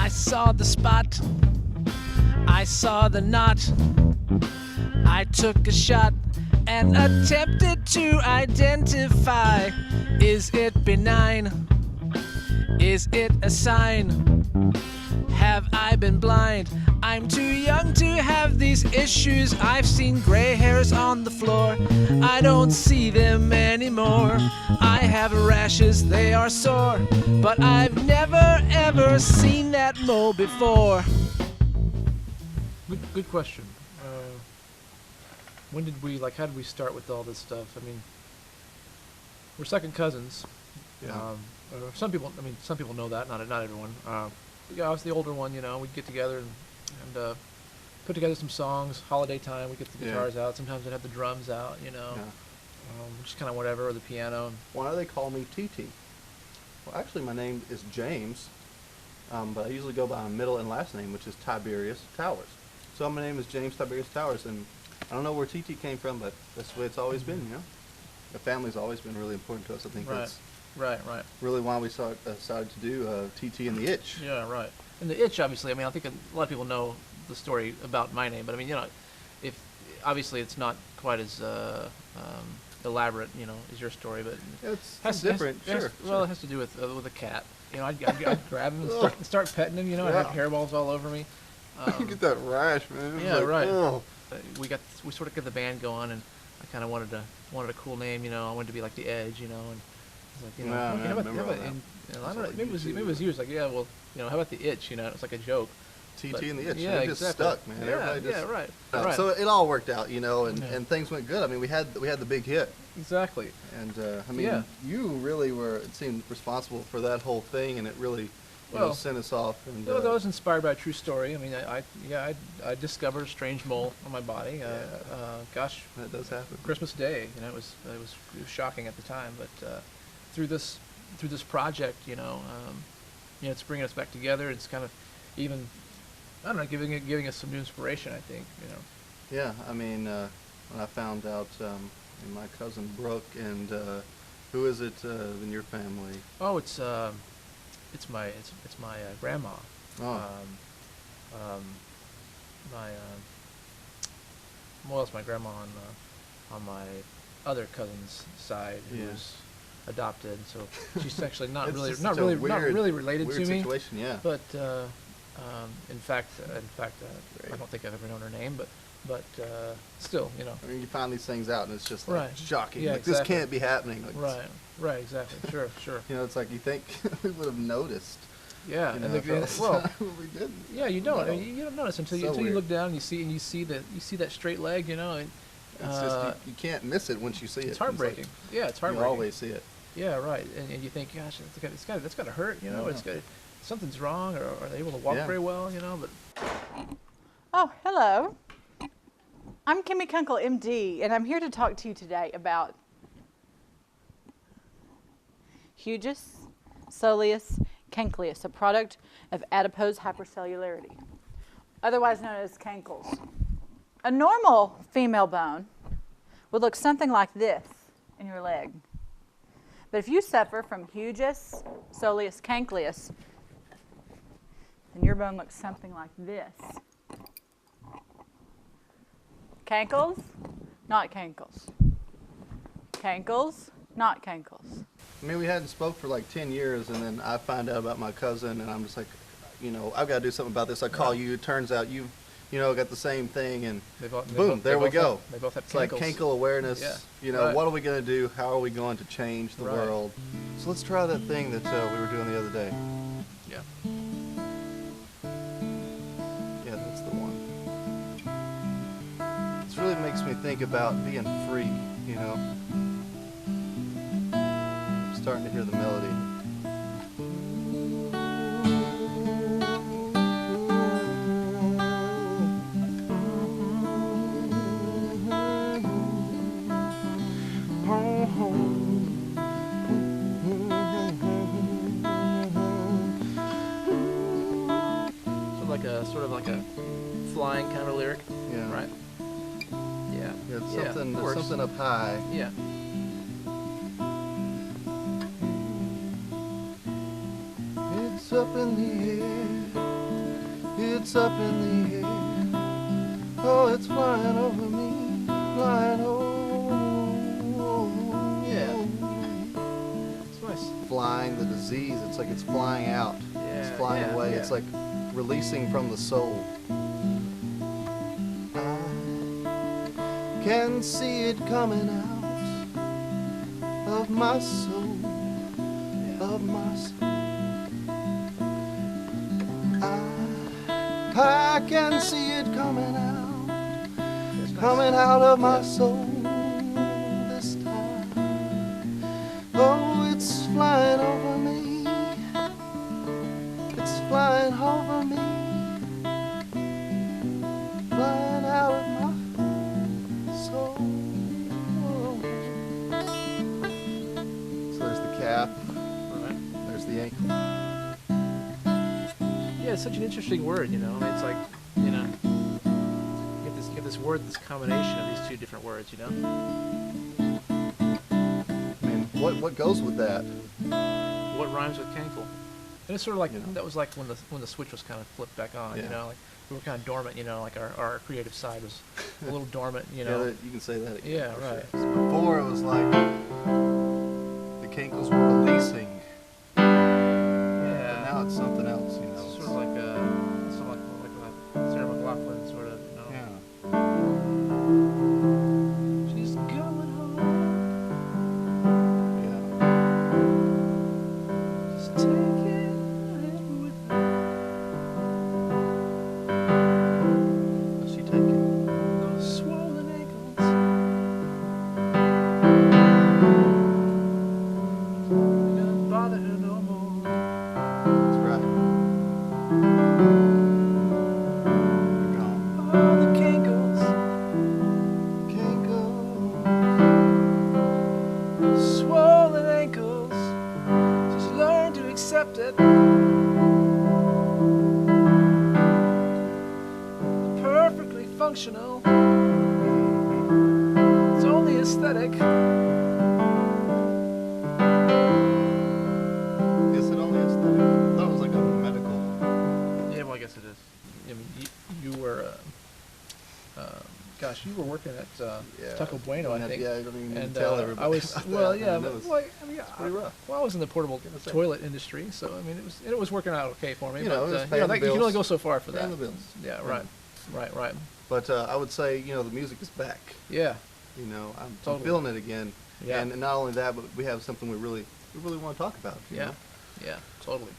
I saw the spot, I saw the knot. I took a shot and attempted to identify. Is it benign? Is it a sign? Have I been blind? I'm too young to have these issues. I've seen gray hairs on the floor. I don't see them anymore. I have rashes, they are sore. But I've never ever seen that mole before. Good question. When did we, how did we start with all this stuff? I mean, we're second cousins. Yeah. Some people know that, not everyone. Yeah, I was the older one, we'd get together and put together some songs. Holiday time, we'd get the guitars out. Sometimes I'd have the drums out, just kind of whatever, or the piano. Why do they call me TT? Well, actually, my name is James, but I usually go by my middle and last name, which is Tiberious Towers. So my name is James Tiberious Towers, and I don't know where TT came from, but that's the way it's always been, The family's always been really important to us. I think that's Right. really why we decided to do TT and the Itch. Yeah, right. And the Itch, obviously, I think a lot of people know the story about my name, but if obviously it's not quite as elaborate, as your story, but it's different. Sure. Well, it has to do with a cat. I'd grab him and start petting him. I'd have hairballs all over me. You get that rash, man. Yeah, right. Oh. We sort of get the band going, and I kind of wanted a cool name. I wanted to be like the Edge, and it's like, I don't know, maybe it was you. It's like, how about the Itch? It's like a joke. TT and the Itch. Yeah, it just exactly. stuck, man. Right. So it all worked out, and things went good. I mean, we had the big hit. Exactly. And you really were, it seemed, responsible for that whole thing, and it really sent us off. And that was inspired by a true story. I discovered a strange mole on my body. Gosh, that does happen. Christmas Day, it was shocking at the time, but through this project, it's bringing us back together. It's kind of even, I don't know, giving us some new inspiration, I think, Yeah, when I found out my cousin Brooke, and who is it in your family? Oh, it's my grandma. Oh. It's my grandma on my other cousin's side, who's adopted. So she's actually not really related to me. Situation, yeah. But in fact, I don't think I've ever known her name, but still, you find these things out, and it's just shocking. Yeah, This can't be happening. Right, exactly. Sure. It's like you think we would have noticed. Yeah, we didn't. Yeah, you don't. No. You don't notice until So you look down and you see that straight leg, and it's just you can't miss it once you see it. It's heartbreaking. It's heartbreaking. You always see it. Yeah, right. And you think, gosh, that's got to hurt, It's got something's wrong, or are they able to walk very well, But oh, hello. I'm Kimmy Kunkel, MD, and I'm here to talk to you today about Hugus soleus cancellus, a product of adipose hypercellularity, otherwise known as cankles. A normal female bone would look something like this in your leg. But if you suffer from Hugus soleus cancellus, then your bone looks something like this. Cankles, not cankles. Cankles, not cankles. We hadn't spoke for 10 years, and then I find out about my cousin, and I'm just like, I've got to do something about this. I call you. It turns out you've, got the same thing, and boom, there we go. They both have It's like cankle awareness. Yeah. What are we going to do? How are we going to change the world? So let's try that thing that we were doing the other day. Yeah. Yeah, that's the one. This really makes me think about being free, I'm starting to hear the melody. Sort of like a flying kind of a lyric. Yeah. Right. Yeah. There's something up high. Yeah. It's up in the air. It's up in the air. Oh, it's flying over me, flying over me. Yeah. It's nice. Flying, the disease, it's like it's flying out. It's Yeah, flying yeah, away. yeah. It's like releasing from the soul. I can see it coming out of my soul, of my soul. I can see it coming out, It's nice. coming out of my Yeah. soul this time. Oh, it's flying over me. It's flying over me. Flying out of my soul. So there's the calf, Right. there's the ankle. Yeah, it's such an interesting word, you know. I mean, it's like, you know, you get this word, this combination of these two different words, you know. I mean, what goes with that? What rhymes with cankle? And it's sort of like, You know. that was like when the switch was kind of flipped back on, you Yeah. know, like we were kind of dormant, you know, like our creative side was a little dormant, you Yeah, know. you can say that again. Yeah, for right. sure. Before it was like the cankles were releasing, but Yeah. now it's something else, you It's know. sort of like Sarah McLachlan sort of, you know. Yeah. She's coming home. Yeah. Just take it with her. What's she taking? Those swollen ankles. Not gonna bother her no more. That's right. You're gone. Oh, the cankles. Can't go. Swollen ankles. Just learn to accept it. Perfectly functional. It's only aesthetic. Is it only aesthetic? I thought it was like a medical. Yeah, well, I guess it is. I mean, you were, gosh, you were working at Yeah. Taco Bueno, I think. Yeah, I don't even need And to tell everybody. I was, about well, that. yeah, I mean, it but was- like, I mean, pretty rough. Well, I was in the portable Gonna say. toilet industry, so I mean, it was working out okay for me. You know, but, it was you paying the you can only bills. go so far for Paying that. the bills. Yeah, Yeah. right. But I would say, you know, the music is back. Yeah, You know, I'm Totally. feeling it again. Yeah. And not only that, but we have something we really want to talk about. you yeah, know? yeah, totally.